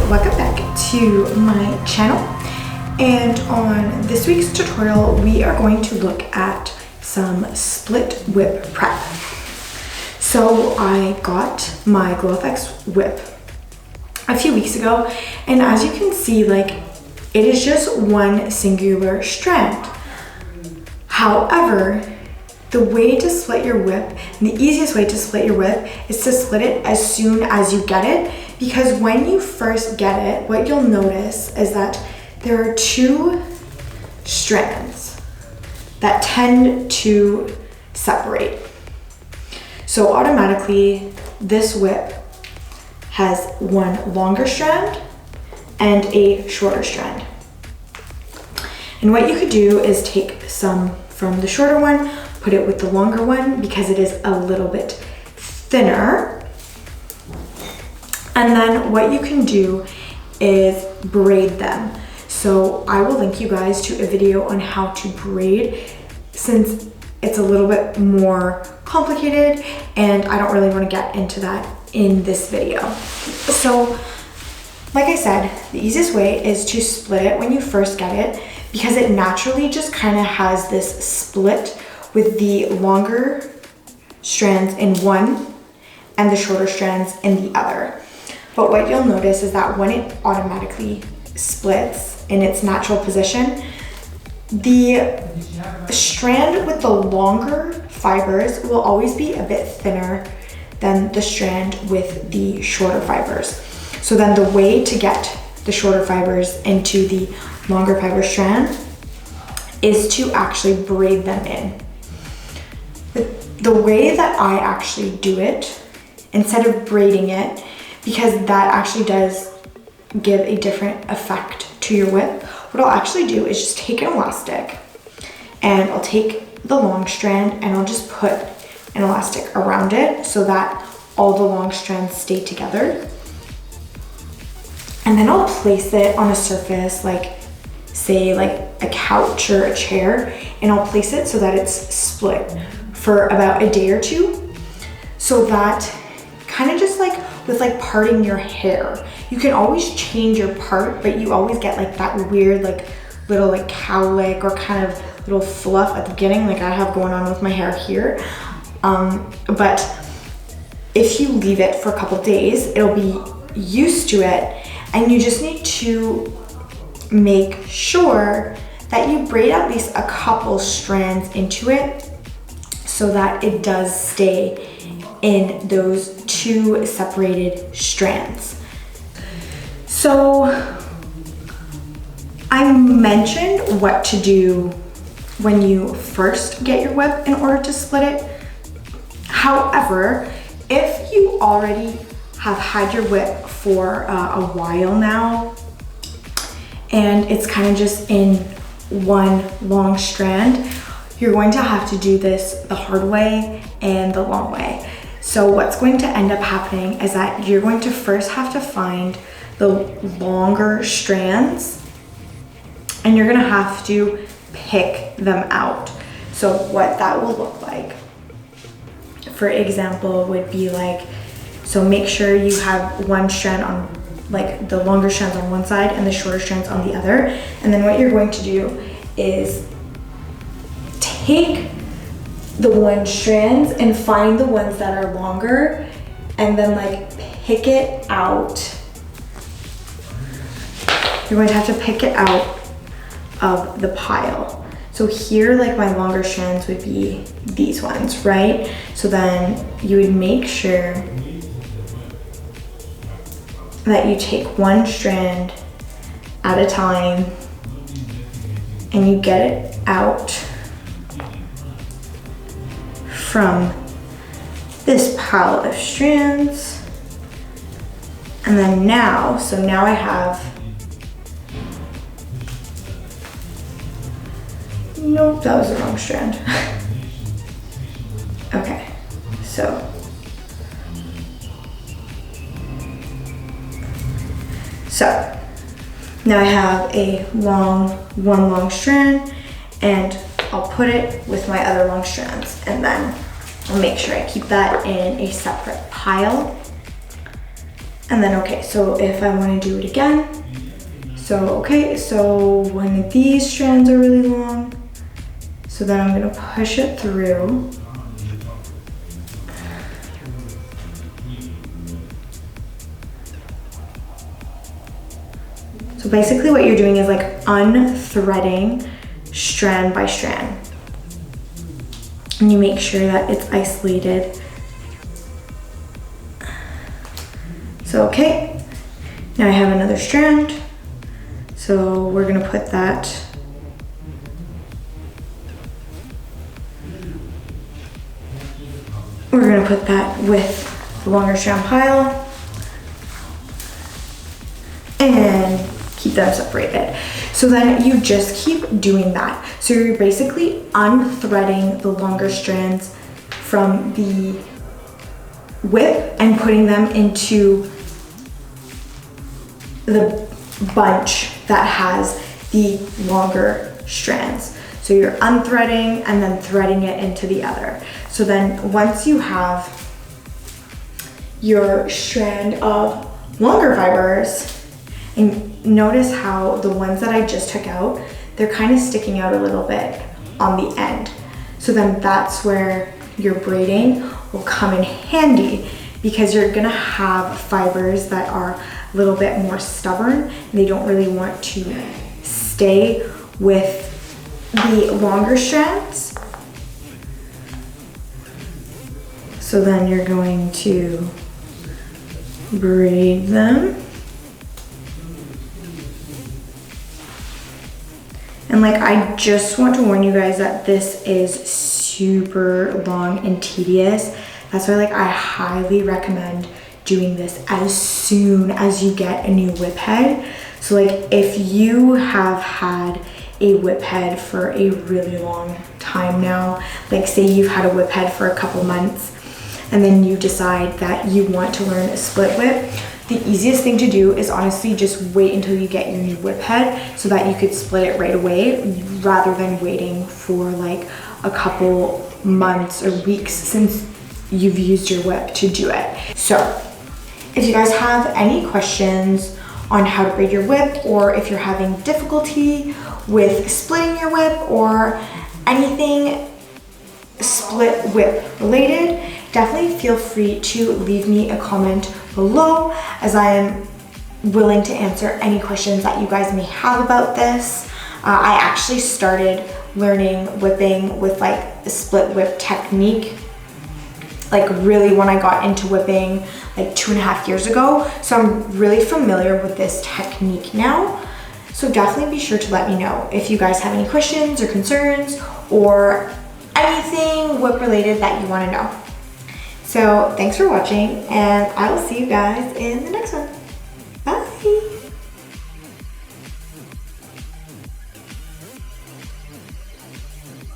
welcome back to my channel. And on this week's tutorial, we are going to look at some split whip prep. So I got my GlowFX whip a few weeks ago, and as you can see, like, it is just one singular strand. However, the way to split your whip, and the easiest way to split your whip, is to split it as soon as you get it, because when you first get it, what you'll notice is that there are two strands that tend to separate. So automatically, this whip has one longer strand and a shorter strand. And what you could do is take some from the shorter one, put it with the longer one because it is a little bit thinner. And then what you can do is braid them. So I will link you guys to a video on how to braid, since it's a little bit more complicated and I don't really want to get into that in this video. So like I said, the easiest way is to split it when you first get it, because it naturally just kind of has this split with the longer strands in one and the shorter strands in the other. But what you'll notice is that when it automatically splits in its natural position, the strand with the longer fibers will always be a bit thinner than the strand with the shorter fibers. So then the way to get the shorter fibers into the longer fiber strand is to actually braid them in. The way that I actually do it, instead of braiding it, because that actually does give a different effect to your whip, what I'll actually do is just take an elastic and I'll take the long strand and I'll just put an elastic around it so that all the long strands stay together. And then I'll place it on a surface, like say like a couch or a chair, and I'll place it so that it's split for about a day or two, so that kind of just like with like parting your hair, you can always change your part, but you always get like that weird like little like cowlick or kind of little fluff at the beginning, like I have going on with my hair here. But if you leave it for a couple days, it'll be used to it, and you just need to make sure that you braid at least a couple strands into it so that it does stay in those two separated strands. So I mentioned what to do when you first get your whip in order to split it. However, if you already have had your whip for a while now and it's kind of just in one long strand, you're going to have to do this the hard way and the long way. So what's going to end up happening is that you're going to first have to find the longer strands and you're gonna have to pick them out. So what that will look like, for example, would be like, so make sure you have one strand on, like the longer strands on one side and the shorter strands on the other. And then what you're going to do is take the one strands and find the ones that are longer and then like pick it out. You're going to have to pick it out of the pile. So here, like my longer strands would be these ones, right? So then you would make sure that you take one strand at a time and you get it out from this pile of strands. And then now, so now I have, nope, that was the wrong strand. Okay, so now I have one long strand, and I'll put it with my other long strands, and then I'll make sure I keep that in a separate pile. And then, okay, so if I want to do it again, so one of these strands are really long, so then I'm going to push it through. So basically what you're doing is like unthreading strand by strand. And you make sure that it's isolated. So, okay, now I have another strand. So we're gonna put that with the longer strand pile and keep them separated. So then you just keep doing that. So you're basically unthreading the longer strands from the whip and putting them into the bunch that has the longer strands. So you're unthreading and then threading it into the other. So then once you have your strand of longer fibers, and notice how the ones that I just took out, they're kind of sticking out a little bit on the end. So then that's where your braiding will come in handy, because you're gonna have fibers that are a little bit more stubborn and they don't really want to stay with the longer strands. So then you're going to braid them. And like, I just want to warn you guys that this is super long and tedious. That's why like I highly recommend doing this as soon as you get a new whip head. So like if you have had a whip head for a really long time now, like say you've had a whip head for a couple months and then you decide that you want to learn a split whip, the easiest thing to do is honestly just wait until you get your new whip head so that you could split it right away, rather than waiting for like a couple months or weeks since you've used your whip to do it. So if you guys have any questions on how to braid your whip, or if you're having difficulty with splitting your whip or anything split whip related, definitely feel free to leave me a comment below, as I am willing to answer any questions that you guys may have about this. I actually started learning whipping with like the split whip technique, like really when I got into whipping like 2.5 years ago. So I'm really familiar with this technique now. So definitely be sure to let me know if you guys have any questions or concerns or anything whip related that you want to know. So thanks for watching, and I will see you guys in the next one.